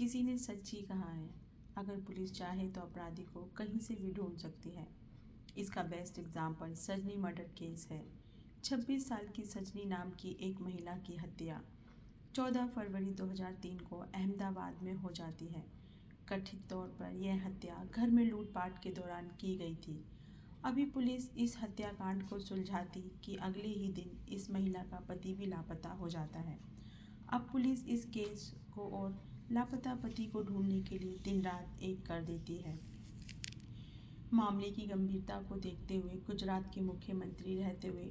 किसी ने सच ही कहा है, अगर पुलिस चाहे तो अपराधी को कहीं से भी ढूंढ सकती है। इसका बेस्ट एग्जाम्पल सजनी मर्डर केस है। 26 साल की सजनी नाम की एक महिला की हत्या 14 फरवरी 2003 को अहमदाबाद में हो जाती है। कथित तौर पर यह हत्या घर में लूटपाट के दौरान की गई थी। अभी पुलिस इस हत्याकांड को सुलझाती कि अगले ही दिन इस महिला का पति भी लापता हो जाता है। अब पुलिस इस केस को और लापता पति को ढूंढने के लिए दिन रात एक कर देती है। मामले की गंभीरता को देखते हुए गुजरात के मुख्यमंत्री रहते हुए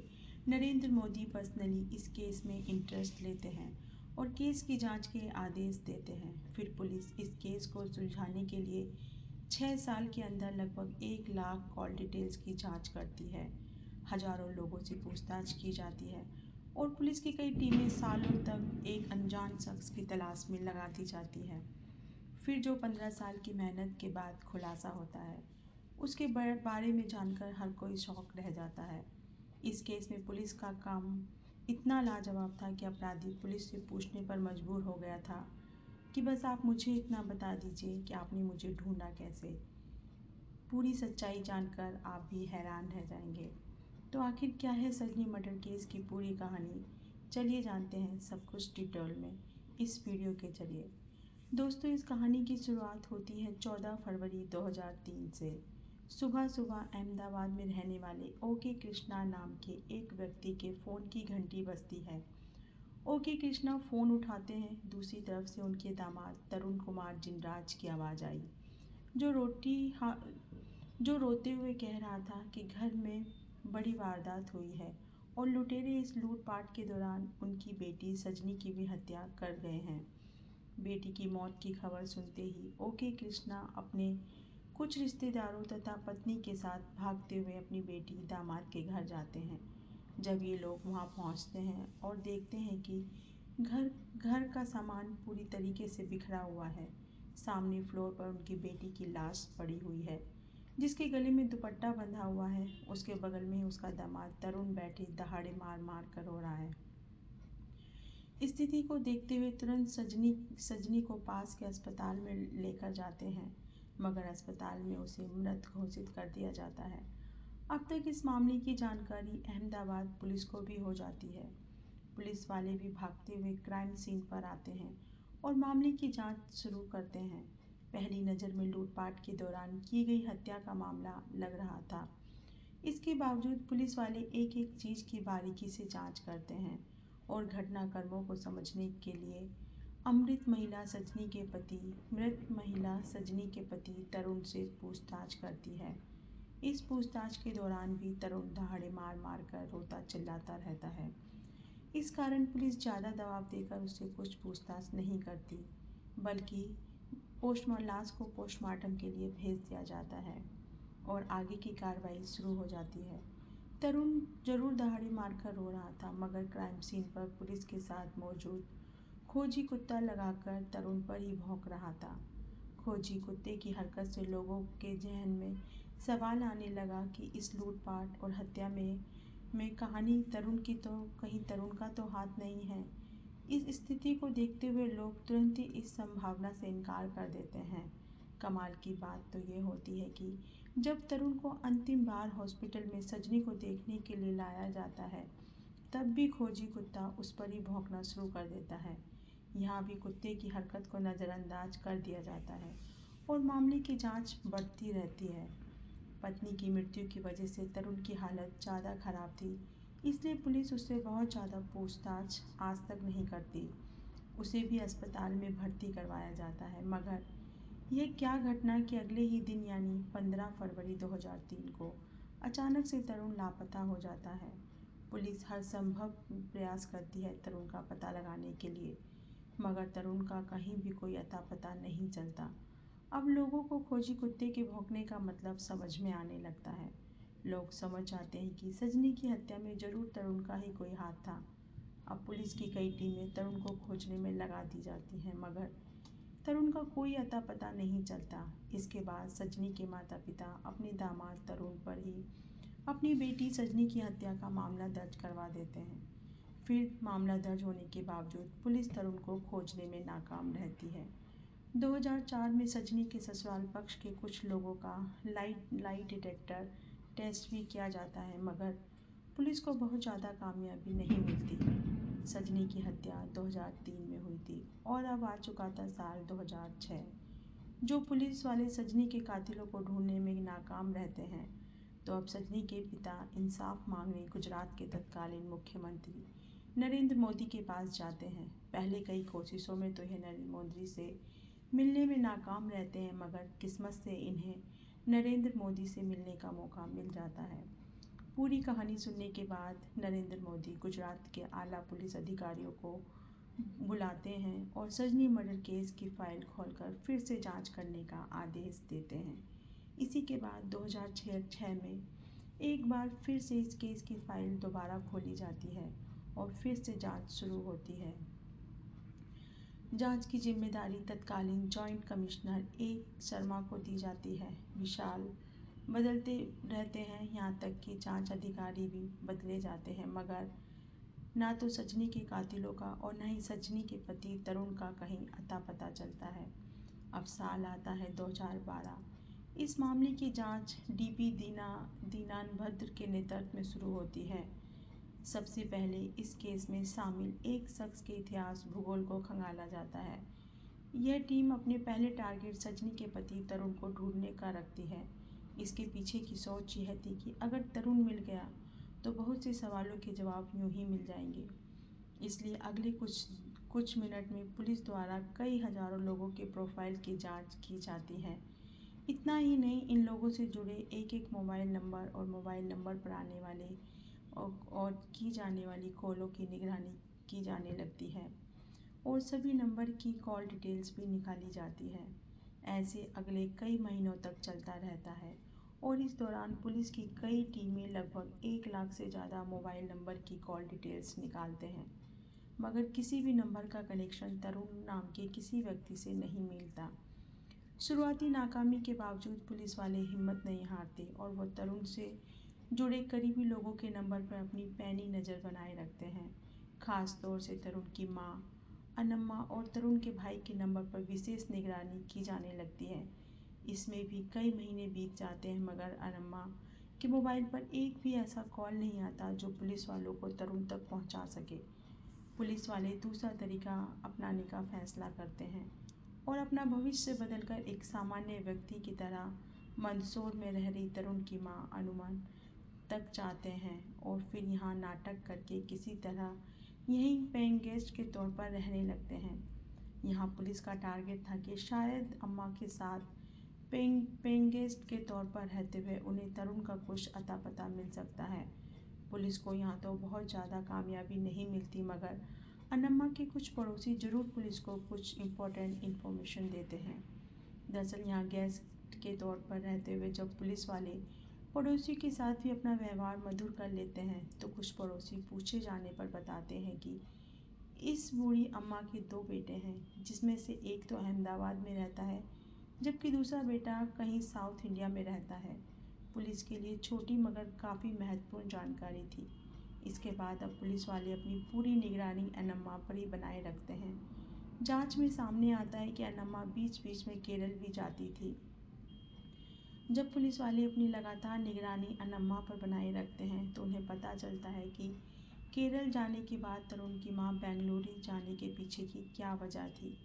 नरेंद्र मोदी पर्सनली इस केस में इंटरेस्ट लेते हैं और केस की जांच के आदेश देते हैं। फिर पुलिस इस केस को सुलझाने के लिए 6 साल के अंदर लगभग 1 लाख कॉल डिटेल्स की जांच करती है। हजारों लोगों से पूछताछ की जाती है और पुलिस की कई टीमें सालों तक एक अनजान शख्स की तलाश में लगाती जाती है। फिर जो 15 साल की मेहनत के बाद खुलासा होता है, उसके बारे में जानकर हर कोई शॉक रह जाता है। इस केस में पुलिस का काम इतना लाजवाब था कि अपराधी पुलिस से पूछने पर मजबूर हो गया था कि बस आप मुझे इतना बता दीजिए कि आपने मुझे ढूंढा कैसे। पूरी सच्चाई जानकर आप भी हैरान रह जाएंगे। तो आखिर क्या है सजनी मर्डर केस की पूरी कहानी? चलिए जानते हैं सब कुछ डिटेल में इस वीडियो के जरिए। दोस्तों, इस कहानी की शुरुआत होती है 14 फरवरी 2003 से। सुबह सुबह अहमदाबाद में रहने वाले ओके कृष्णा नाम के एक व्यक्ति के फ़ोन की घंटी बजती है। ओके कृष्णा फ़ोन उठाते हैं। दूसरी तरफ से उनके दामाद तरुण कुमार जिनराज की आवाज़ आई, जो जो रोते हुए कह रहा था कि घर में बड़ी वारदात हुई है और लुटेरे इस लूटपाट के दौरान उनकी बेटी सजनी की भी हत्या कर गए हैं। बेटी की मौत की खबर सुनते ही ओके कृष्णा अपने कुछ रिश्तेदारों तथा पत्नी के साथ भागते हुए अपनी बेटी दामाद के घर जाते हैं। जब ये लोग वहां पहुंचते हैं और देखते हैं कि घर घर का सामान पूरी तरीके से बिखरा हुआ है। सामने फ्लोर पर उनकी बेटी की लाश पड़ी हुई है, जिसके गले में दुपट्टा बंधा हुआ है। उसके बगल में उसका दामाद तरुण बैठे दहाड़े मार मार कर रो रहा है। स्थिति को देखते हुए तुरंत सजनी को पास के अस्पताल में लेकर जाते हैं, मगर अस्पताल में उसे मृत घोषित कर दिया जाता है। अब तक इस मामले की जानकारी अहमदाबाद पुलिस को भी हो जाती है। पुलिस वाले भी भागते हुए क्राइम सीन पर आते हैं और मामले की जांच शुरू करते हैं। पहली नज़र में लूटपाट के दौरान की गई हत्या का मामला लग रहा था। इसके बावजूद पुलिस वाले एक एक चीज़ की बारीकी से जांच करते हैं और घटनाक्रमों को समझने के लिए मृत महिला सजनी के पति तरुण से पूछताछ करती है। इस पूछताछ के दौरान भी तरुण दहाड़े मार मार कर रोता चिल्लाता रहता है। इस कारण पुलिस ज़्यादा दबाव देकर उससे कुछ पूछताछ नहीं करती, बल्कि लाश को पोस्टमार्टम के लिए भेज दिया जाता है और आगे की कार्रवाई शुरू हो जाती है। तरुण जरूर दहाड़ी मारकर रो रहा था, मगर क्राइम सीन पर पुलिस के साथ मौजूद खोजी कुत्ता लगाकर तरुण पर ही भौंक रहा था। खोजी कुत्ते की हरकत से लोगों के जहन में सवाल आने लगा कि इस लूटपाट और हत्या में कहानी तरुण की तो कहीं तरुण का तो हाथ नहीं है। इस स्थिति को देखते हुए लोग तुरंत ही इस संभावना से इनकार कर देते हैं। कमाल की बात तो ये होती है कि जब तरुण को अंतिम बार हॉस्पिटल में सजनी को देखने के लिए लाया जाता है, तब भी खोजी कुत्ता उस पर ही भौंकना शुरू कर देता है। यहाँ भी कुत्ते की हरकत को नज़रअंदाज कर दिया जाता है और मामले की जांच बढ़ती रहती है। पत्नी की मृत्यु की वजह से तरुण की हालत ज़्यादा खराब थी, इसलिए पुलिस उससे बहुत ज़्यादा पूछताछ आज तक नहीं करती। उसे भी अस्पताल में भर्ती करवाया जाता है, मगर यह क्या घटना कि अगले ही दिन यानी 15 फरवरी 2003 को अचानक से तरुण लापता हो जाता है। पुलिस हर संभव प्रयास करती है तरुण का पता लगाने के लिए, मगर तरुण का कहीं भी कोई अता पता नहीं चलता। अब लोगों को खोजी कुत्ते के भौंकने का मतलब समझ में आने लगता है। लोग समझ जाते हैं कि सजनी की हत्या में जरूर तरुण का ही कोई हाथ था। अब पुलिस की कई टीमें तरुण को खोजने में लगा दी जाती हैं, मगर तरुण का कोई अता पता नहीं चलता। इसके बाद सजनी के माता पिता अपने दामाद तरुण पर ही अपनी बेटी सजनी की हत्या का मामला दर्ज करवा देते हैं। फिर मामला दर्ज होने के बावजूद पुलिस तरुण को खोजने में नाकाम रहती है। 2004 में सजनी के ससुराल पक्ष के कुछ लोगों का लाई डिटेक्टर टेस्ट भी किया जाता है, मगर पुलिस को बहुत ज़्यादा कामयाबी नहीं मिलती। सजनी की हत्या 2003 में हुई थी और अब आ चुका था साल 2006। जो पुलिस वाले सजनी के कातिलों को ढूंढने में नाकाम रहते हैं, तो अब सजनी के पिता इंसाफ मांगने गुजरात के तत्कालीन मुख्यमंत्री नरेंद्र मोदी के पास जाते हैं। पहले कई कोशिशों में तो यह नरेंद्र मोदी से मिलने में नाकाम रहते हैं, मगर किस्मत से इन्हें नरेंद्र मोदी से मिलने का मौका मिल जाता है। पूरी कहानी सुनने के बाद नरेंद्र मोदी गुजरात के आला पुलिस अधिकारियों को बुलाते हैं और सजनी मर्डर केस की फाइल खोलकर फिर से जांच करने का आदेश देते हैं। इसी के बाद 2006 में एक बार फिर से इस केस की फाइल दोबारा खोली जाती है और फिर से जांच शुरू होती है। जांच की जिम्मेदारी तत्कालीन जॉइंट कमिश्नर ए शर्मा को दी जाती है। विशाल बदलते रहते हैं, यहाँ तक कि जांच अधिकारी भी बदले जाते हैं, मगर ना तो सजनी के कातिलों का और न ही सजनी के पति तरुण का कहीं अता पता चलता है। अब साल आता है 2012। इस मामले की जांच डीपी दीनानभद्र के नेतृत्व में शुरू होती है। सबसे पहले इस केस में शामिल एक शख्स के इतिहास भूगोल को खंगाला जाता है। यह टीम अपने पहले टारगेट सजनी के पति तरुण को ढूंढने का रखती है। इसके पीछे की सोच यह थी कि अगर तरुण मिल गया तो बहुत से सवालों के जवाब यूं ही मिल जाएंगे। इसलिए अगले कुछ मिनट में पुलिस द्वारा कई हजारों लोगों के प्रोफाइल की जांच की जाती है। इतना ही नहीं, इन लोगों से जुड़े एक एक मोबाइल नंबर और मोबाइल नंबर पर आने वाले और की जाने वाली कॉलों की निगरानी की जाने लगती है और सभी नंबर की कॉल डिटेल्स भी निकाली जाती है। ऐसे अगले कई महीनों तक चलता रहता है और इस दौरान पुलिस की कई टीमें लगभग 1 लाख से ज़्यादा मोबाइल नंबर की कॉल डिटेल्स निकालते हैं, मगर किसी भी नंबर का कनेक्शन तरुण नाम के किसी व्यक्ति से नहीं मिलता। शुरुआती नाकामी के बावजूद पुलिस वाले हिम्मत नहीं हारते और वो तरुण से जुड़े करीबी लोगों के नंबर पर अपनी पैनी नज़र बनाए रखते हैं। खास तौर से तरुण की मां अनम्मा और तरुण के भाई के नंबर पर विशेष निगरानी की जाने लगती है। इसमें भी कई महीने बीत जाते हैं, मगर अनम्मा के मोबाइल पर एक भी ऐसा कॉल नहीं आता जो पुलिस वालों को तरुण तक पहुंचा सके। पुलिस वाले दूसरा तरीका अपनाने का फैसला करते हैं और अपना भविष्य बदलकर एक सामान्य व्यक्ति की तरह मंदसौर में रह रही तरुण की मां अनुमान तक जाते हैं और फिर यहाँ नाटक करके किसी तरह यहीं पेइंग गेस्ट के तौर पर रहने लगते हैं। यहाँ पुलिस का टारगेट था कि शायद अम्मा के साथ पेइंग गेस्ट के तौर पर रहते हुए उन्हें तरुण का कुछ अता पता मिल सकता है। पुलिस को यहाँ तो बहुत ज़्यादा कामयाबी नहीं मिलती, मगर अनम्मा के कुछ पड़ोसी जरूर पुलिस को कुछ इम्पोर्टेंट इन्फॉर्मेशन देते हैं। दरअसल यहाँ गेस्ट के तौर पर रहते हुए जब पुलिस वाले पड़ोसी के साथ भी अपना व्यवहार मधुर कर लेते हैं, तो कुछ पड़ोसी पूछे जाने पर बताते हैं कि इस बूढ़ी अम्मा के 2 बेटे हैं, जिसमें से एक तो अहमदाबाद में रहता है जबकि दूसरा बेटा कहीं साउथ इंडिया में रहता है। पुलिस के लिए छोटी मगर काफ़ी महत्वपूर्ण जानकारी थी। इसके बाद अब पुलिस वाले अपनी पूरी निगरानी अनम्मा पर ही बनाए रखते हैं। जांच में सामने आता है कि अनम्मा बीच बीच में केरल भी जाती थी। जब पुलिस वाले अपनी लगातार निगरानी अनम्मा पर बनाए रखते हैं तो उन्हें पता चलता है कि केरल जाने के बाद तरुण की मां बेंगलुरु जाने के पीछे की क्या वजह थी।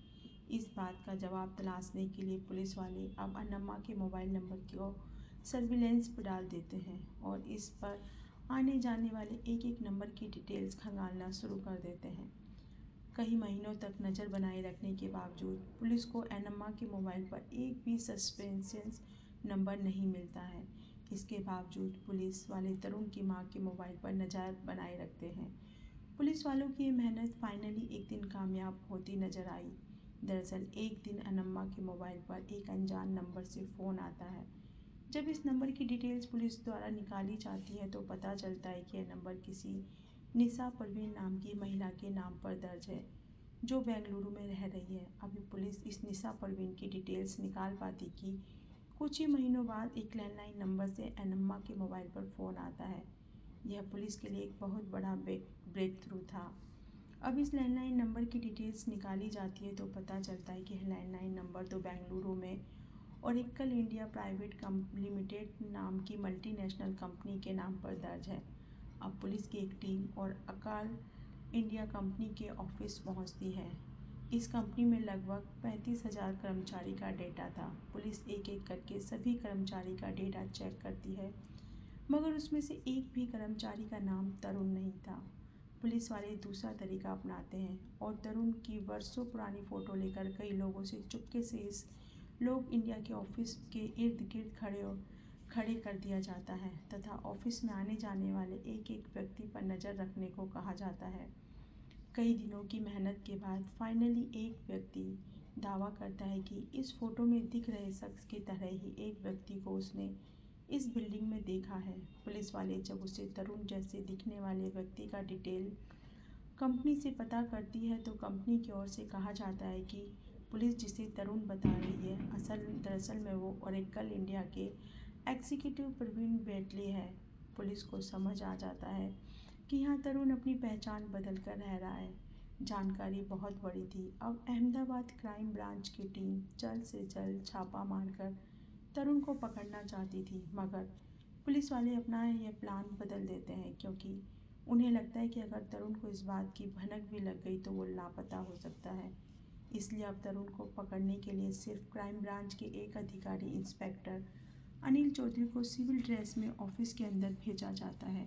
इस बात का जवाब तलाशने के लिए पुलिस वाले अब अनम्मा के मोबाइल नंबर को सर्विलेंस पर डाल देते हैं और इस पर आने जाने वाले एक एक नंबर की डिटेल्स खंगालना शुरू कर देते हैं। कई महीनों तक नज़र बनाए रखने के बावजूद पुलिस को अनम्मा के मोबाइल पर एक भी सस्पेंशियस नंबर नहीं मिलता है। इसके बावजूद पुलिस वाले तरुण की मां के मोबाइल पर नज़र बनाए रखते हैं। पुलिस वालों की ये मेहनत फाइनली एक दिन कामयाब होती नजर आई। दरअसल एक दिन अनम्मा के मोबाइल पर एक अनजान नंबर से फ़ोन आता है। जब इस नंबर की डिटेल्स पुलिस द्वारा निकाली जाती है तो पता चलता है कि यह नंबर किसी निशा परवीन नाम की महिला के नाम पर दर्ज है, जो बेंगलुरु में रह रही है। अभी पुलिस इस निशा परवीन की डिटेल्स निकाल पाती कि कुछ ही महीनों बाद एक लैंडलाइन नंबर से अनम्मा के मोबाइल पर फ़ोन आता है। यह पुलिस के लिए एक बहुत बड़ा ब्रेक थ्रू था। अब इस लैंडलाइन नंबर की डिटेल्स निकाली जाती है तो पता चलता है कि लैंडलाइन नंबर तो बेंगलुरु में ओरेकल इंडिया प्राइवेट लिमिटेड नाम की मल्टीनेशनल कंपनी के नाम पर दर्ज है। अब पुलिस की एक टीम और अकाल इंडिया कंपनी के ऑफिस पहुंचती है। इस कंपनी में लगभग 35,000 कर्मचारी का डेटा था। पुलिस एक एक करके सभी कर्मचारी का डेटा चेक करती है, मगर उसमें से एक भी कर्मचारी का नाम तरुण नहीं था। पुलिस वाले दूसरा तरीका अपनाते हैं और तरुण की वर्षों पुरानी फ़ोटो लेकर कई लोगों से चुपके से इस लोग इंडिया के ऑफिस के इर्द गिर्द खड़े कर दिया जाता है तथा ऑफिस में आने जाने वाले एक एक व्यक्ति पर नज़र रखने को कहा जाता है। कई दिनों की मेहनत के बाद फाइनली एक व्यक्ति दावा करता है कि इस फोटो में दिख रहे शख्स की तरह ही एक व्यक्ति को उसने इस बिल्डिंग में देखा है। पुलिस वाले जब उसे तरुण जैसे दिखने वाले व्यक्ति का डिटेल कंपनी से पता करती है तो कंपनी की ओर से कहा जाता है कि पुलिस जिसे तरुण बता रही है दरअसल में वो ओरेकल इंडिया के एग्जीक्यूटिव प्रवीण बेटले है। पुलिस को समझ आ जाता है कि यहाँ तरुण अपनी पहचान बदल कर रह रहा है। जानकारी बहुत बड़ी थी। अब अहमदाबाद क्राइम ब्रांच की टीम जल्द से जल्द छापा मारकर तरुण को पकड़ना चाहती थी, मगर पुलिस वाले अपना यह प्लान बदल देते हैं क्योंकि उन्हें लगता है कि अगर तरुण को इस बात की भनक भी लग गई तो वो लापता हो सकता है। इसलिए अब तरुण को पकड़ने के लिए सिर्फ क्राइम ब्रांच के एक अधिकारी इंस्पेक्टर अनिल चौधरी को सिविल ड्रेस में ऑफिस के अंदर भेजा जाता है।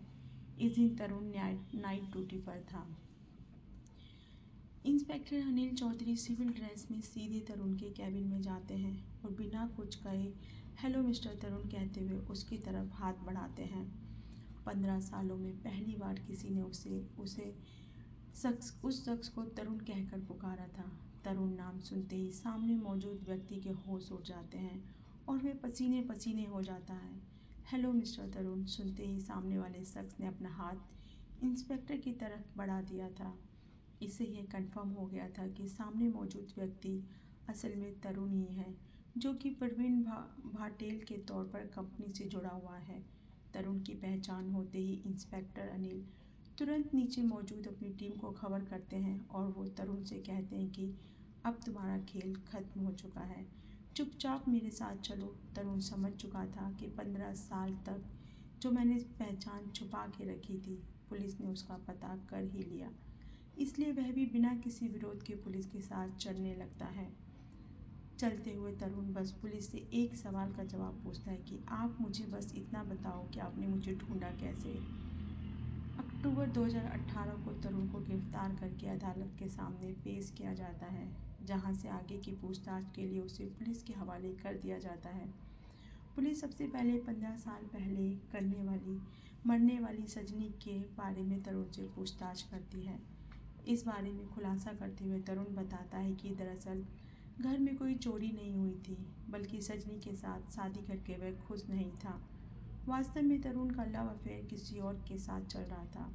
इस दिन तरुण नाइट ड्यूटी पर था। Inspector Anil Chaudhary civil dress में सीधे तरुण के कैबिन में जाते हैं और बिना कुछ कहे हेलो मिस्टर तरुण कहते हुए उसकी तरफ हाथ बढ़ाते हैं। 15 सालों में पहली बार किसी ने उस शख्स को तरुण कहकर पुकारा था। तरुण नाम सुनते ही सामने मौजूद व्यक्ति के होश उड़ जाते हैं और वे पसीने पसीने हो जाता है। हेलो मिस्टर तरुण सुनते ही सामने वाले शख्स ने अपना हाथ इंस्पेक्टर की तरफ बढ़ा दिया था। इससे यह कंफर्म हो गया था कि सामने मौजूद व्यक्ति असल में तरुण ही है, जो कि प्रवीण भाटेल के तौर पर कंपनी से जुड़ा हुआ है। तरुण की पहचान होते ही इंस्पेक्टर अनिल तुरंत नीचे मौजूद अपनी टीम को खबर करते हैं और वो तरुण से कहते हैं कि अब तुम्हारा खेल खत्म हो चुका है, चुपचाप मेरे साथ चलो। तरुण समझ चुका था कि 15 साल तक जो मैंने पहचान छुपा के रखी थी, पुलिस ने उसका पता कर ही लिया। इसलिए वह भी बिना किसी विरोध के पुलिस के साथ चलने लगता है। चलते हुए तरुण बस पुलिस से एक सवाल का जवाब पूछता है कि आप मुझे बस इतना बताओ कि आपने मुझे ढूंढा कैसे। अक्टूबर 2018 को तरुण को गिरफ्तार करके अदालत के सामने पेश किया जाता है, जहां से आगे की पूछताछ के लिए उसे पुलिस के हवाले कर दिया जाता है। पुलिस सबसे पहले 15 साल पहले मरने वाली सजनी के बारे में तरुण से पूछताछ करती है। इस बारे में खुलासा करते हुए तरुण बताता है कि दरअसल घर में कोई चोरी नहीं हुई थी, बल्कि सजनी के साथ शादी करके वह खुश नहीं था। वास्तव में तरुण का लव अफेयर किसी और के साथ चल रहा था,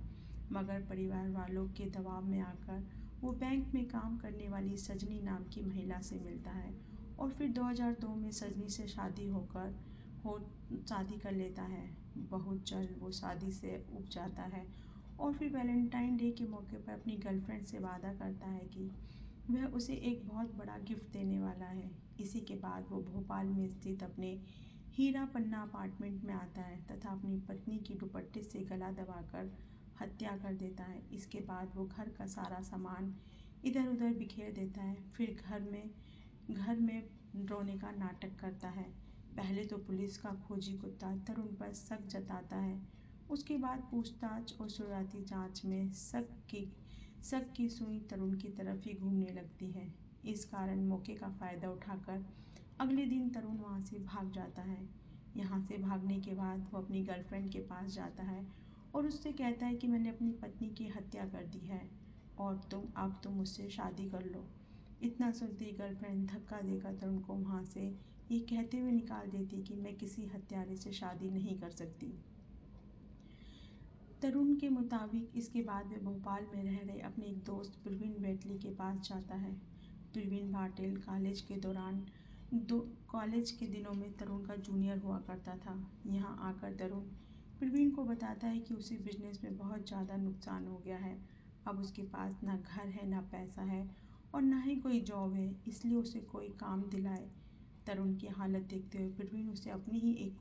मगर परिवार वालों के दबाव में आकर वो बैंक में काम करने वाली सजनी नाम की महिला से मिलता है और फिर 2002 में सजनी से शादी कर लेता है। बहुत जल्द वो शादी से उब जाता है और फिर वैलेंटाइन डे के मौके पर अपनी गर्लफ्रेंड से वादा करता है कि वह उसे एक बहुत बड़ा गिफ्ट देने वाला है। इसी के बाद वो भोपाल में स्थित अपने हीरा पन्ना अपार्टमेंट में आता है तथा अपनी पत्नी की दुपट्टे से गला दबाकर हत्या कर देता है। इसके बाद वो घर का सारा सामान इधर उधर बिखेर देता है, फिर घर में रोने का नाटक करता है। पहले तो पुलिस का खोजी कुत्ता तरुण पर शक जताता है, उसके बाद पूछताछ और शुरुआती जांच में शक की सुई तरुण की तरफ ही घूमने लगती है। इस कारण मौके का फ़ायदा उठाकर अगले दिन तरुण वहाँ से भाग जाता है। यहाँ से भागने के बाद वो अपनी गर्लफ्रेंड के पास जाता है और उससे कहता है कि मैंने अपनी पत्नी की हत्या कर दी है और तुम मुझसे शादी कर लो। इतना सुनते ही गर्लफ्रेंड धक्का देकर तरुण को वहाँ से ये कहते हुए निकाल देती कि मैं किसी हत्यारे से शादी नहीं कर सकती। तरुण के मुताबिक इसके बाद वह भोपाल में रह रहे अपने एक दोस्त प्रवीण बेटली के पास जाता है। प्रवीण भाटेल कॉलेज के दिनों में तरुण का जूनियर हुआ करता था। यहाँ आकर तरुण प्रवीण को बताता है कि उसे बिजनेस में बहुत ज़्यादा नुकसान हो गया है। अब उसके पास ना घर है, ना पैसा है और ना ही कोई जॉब है, इसलिए उसे कोई काम दिलाए। तरुण की हालत देखते हुए प्रवीण उसे अपनी ही एक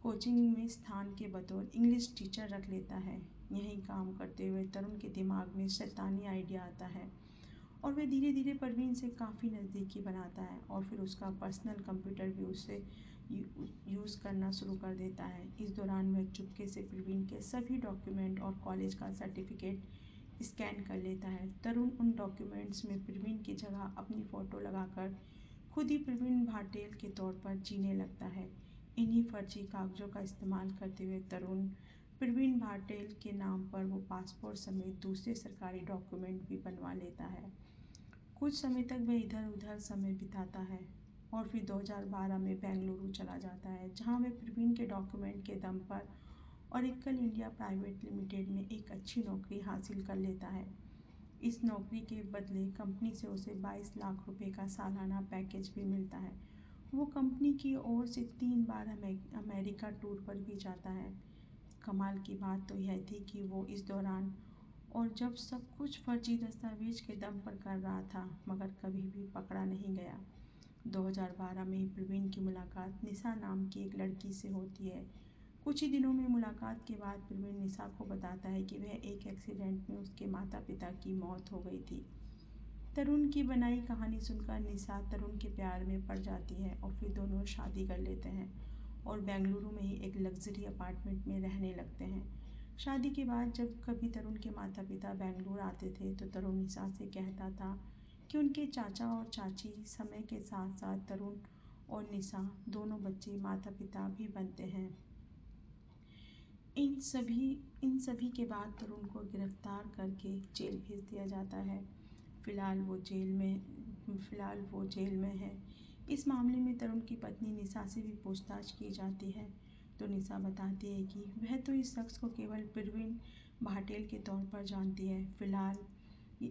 कोचिंग में स्थान के बतौर इंग्लिश टीचर रख लेता है। यहीं काम करते हुए तरुण के दिमाग में शैतानी आइडिया आता है और वह धीरे धीरे परवीन से काफ़ी नज़दीकी बनाता है और फिर उसका पर्सनल कंप्यूटर भी उससे यूज़ करना शुरू कर देता है। इस दौरान वह चुपके से प्रवीण के सभी डॉक्यूमेंट और कॉलेज का सर्टिफिकेट स्कैन कर लेता है। तरुण उन डॉक्यूमेंट्स में प्रवीण की जगह अपनी फ़ोटो लगाकर खुद ही प्रवीण भाटेल के तौर पर जीने लगता है। इन्हीं फर्जी कागजों का इस्तेमाल करते हुए तरुण प्रवीण भाटेल के नाम पर वो पासपोर्ट समेत दूसरे सरकारी डॉक्यूमेंट भी बनवा लेता है। कुछ समय तक वह इधर उधर समय बिताता है और फिर 2012 में बेंगलुरु चला जाता है, जहां वह प्रवीण के डॉक्यूमेंट के दम पर ऑरेकल इंडिया प्राइवेट लिमिटेड में एक अच्छी नौकरी हासिल कर लेता है। इस नौकरी के बदले कंपनी से उसे 22 लाख रुपए का सालाना पैकेज भी मिलता है। वो कंपनी की ओर से 3 बार अमेरिका टूर पर भी जाता है। कमाल की बात तो यह थी कि वो इस दौरान और जब सब कुछ फर्जी दस्तावेज के दम पर कर रहा था, मगर कभी भी पकड़ा नहीं गया। 2012 में ही प्रवीण की मुलाकात निशा नाम की एक लड़की से होती है। कुछ ही दिनों में मुलाकात के बाद प्रवीण निशा को बताता है कि वह एक एक्सीडेंट में उसके माता पिता की मौत हो गई थी। तरुण की बनाई कहानी सुनकर निशा तरुण के प्यार में पड़ जाती है और फिर दोनों शादी कर लेते हैं और बेंगलुरु में ही एक लग्जरी अपार्टमेंट में रहने लगते हैं। शादी के बाद जब कभी तरुण के माता पिता बेंगलुरु आते थे तो तरुण निशा से कहता था कि उनके चाचा और चाची समय के साथ साथ तरुण और निशा दोनों बच्चे माता पिता भी बनते हैं। इन सभी के बाद तरुण को गिरफ्तार करके जेल भेज दिया जाता है। फिलहाल वो जेल में है। इस मामले में तरुण की पत्नी निशा से भी पूछताछ की जाती है तो निशा बताती है कि वह तो इस शख्स को केवल प्रवीण भाटेल के तौर पर जानती है।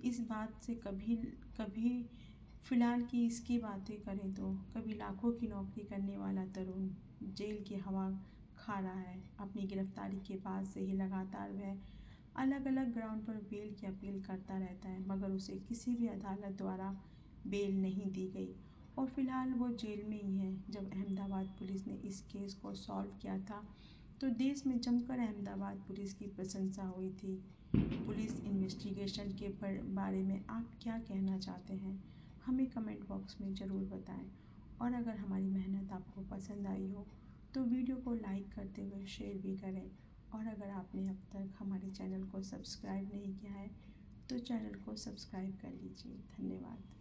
इस बात से कभी फिलहाल की इसकी बातें करें तो कभी लाखों की नौकरी करने वाला तरुण जेल की हवा खा रहा है। अपनी गिरफ्तारी के बाद से ही लगातार वह अलग अलग ग्राउंड पर बेल की अपील करता रहता है, मगर उसे किसी भी अदालत द्वारा बेल नहीं दी गई और फिलहाल वो जेल में ही है। जब अहमदाबाद पुलिस ने इस केस को सॉल्व किया था तो देश में जमकर अहमदाबाद पुलिस की प्रशंसा हुई थी। पुलिस इन्वेस्टिगेशन के बारे में आप क्या कहना चाहते हैं, हमें कमेंट बॉक्स में ज़रूर बताएं। और अगर हमारी मेहनत आपको पसंद आई हो तो वीडियो को लाइक करते हुए शेयर भी करें और अगर आपने अब तक हमारे चैनल को सब्सक्राइब नहीं किया है तो चैनल को सब्सक्राइब कर लीजिए। धन्यवाद।